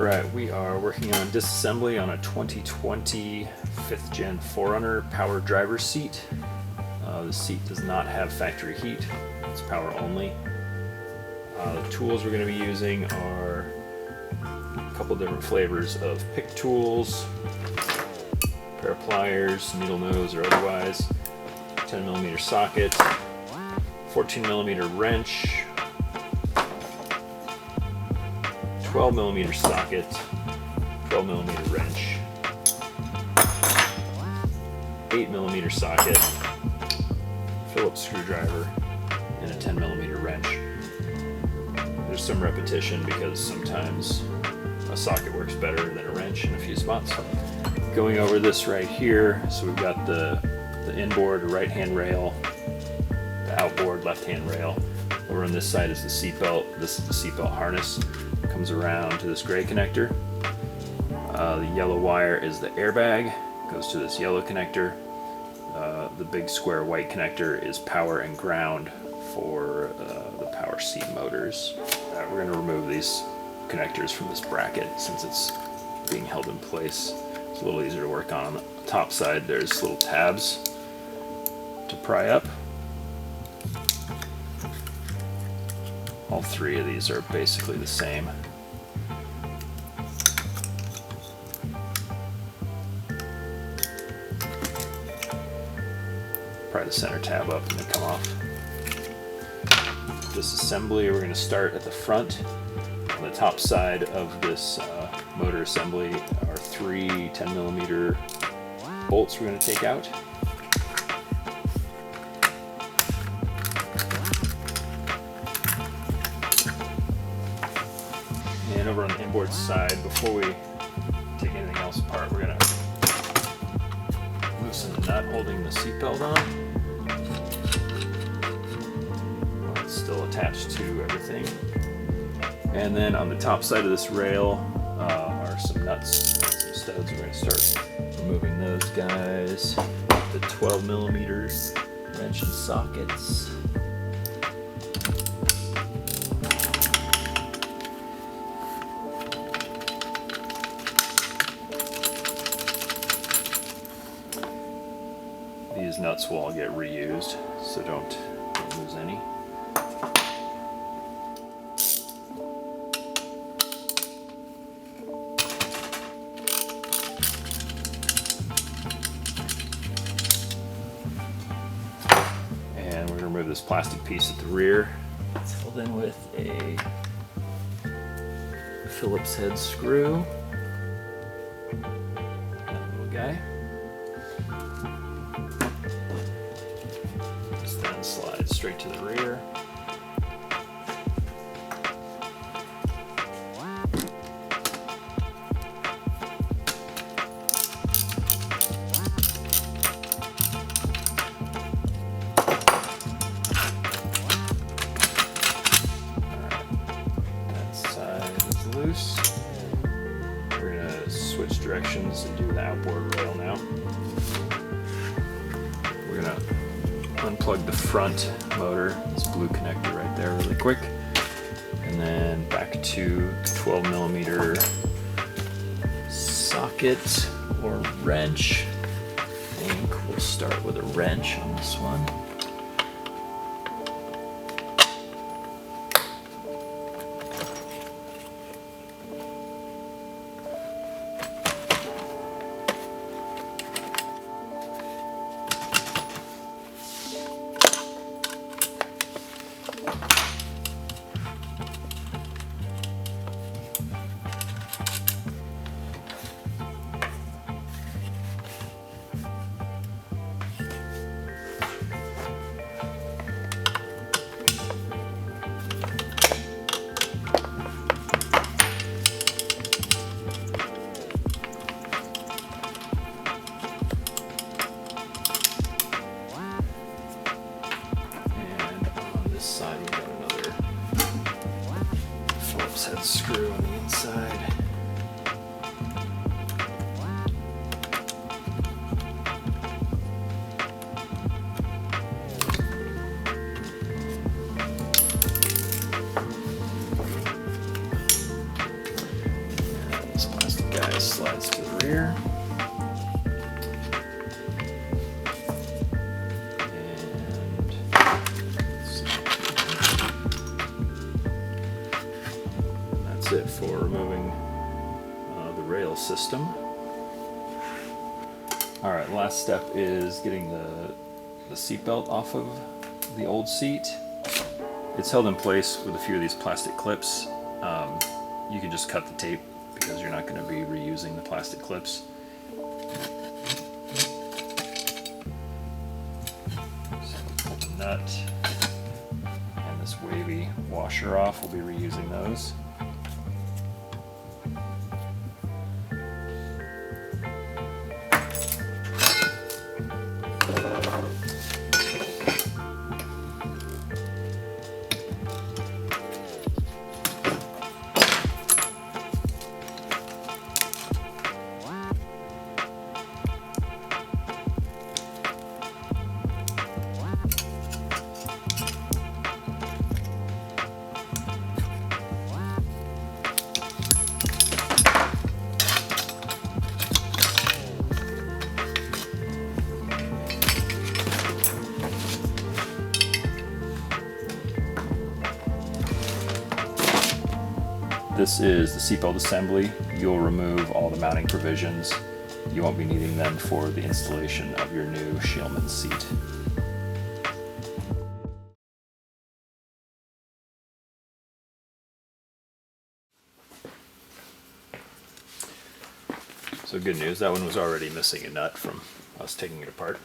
Alright, we are working on disassembly on a 2020 5th Gen 4Runner power driver's seat. The seat does not have factory heat, it's power only. The tools we're going to be using are a couple different flavors of pick tools, a pair of pliers, needle nose or otherwise, 10mm socket, 14mm wrench, 12mm socket, 12mm wrench, 8mm socket, Phillips screwdriver, and a 10mm wrench. There's some repetition because sometimes a socket works better than a wrench in a few spots. Going over this right here, so we've got the inboard right-hand rail, the outboard left-hand rail. Over on this side is the seat belt. This is the seat belt harness. Comes around to this gray connector. The yellow wire is the airbag, goes to this yellow connector. The big square white connector is power and ground for the power seat motors. We're going to remove these connectors from this bracket since it's being held in place. It's a little easier to work on. On the top side there's little tabs to pry up. All three of these are basically the same. Pry the center tab up and they come off. Disassembly, we're going to start at the front. On the top side of this motor assembly are three 10mm bolts we're going to take out. And over on the inboard side, before we take anything else apart, we're going to loosen the nut holding the seatbelt on. While it's still attached to everything. And then on the top side of this rail are some nuts, some studs. We're going to start removing those guys. The 12mm wrench and sockets. These nuts will all get reused, so don't lose any. And we're going to remove this plastic piece at the rear. It's held in with a Phillips head screw. That little guy. Then slide straight to the rear. That side is loose. We're going to switch directions and do the outboard rail now. We're going to unplug the front motor, this blue connector right there, really quick, and then back to the 12mm socket or wrench. I think we'll start with a wrench on this one. Side, you've got another Phillips head screw on the inside. rear. That's it for removing the rail system. Alright, the last step is getting the seat belt off of the old seat. It's held in place with a few of these plastic clips. You can just cut the tape because you're not going to be reusing the plastic clips. So pull the nut and this wavy washer off. We'll be reusing those. This is the seatbelt assembly. You'll remove all the mounting provisions. You won't be needing them for the installation of your new scheel-mann seat. So good news, that one was already missing a nut from us taking it apart.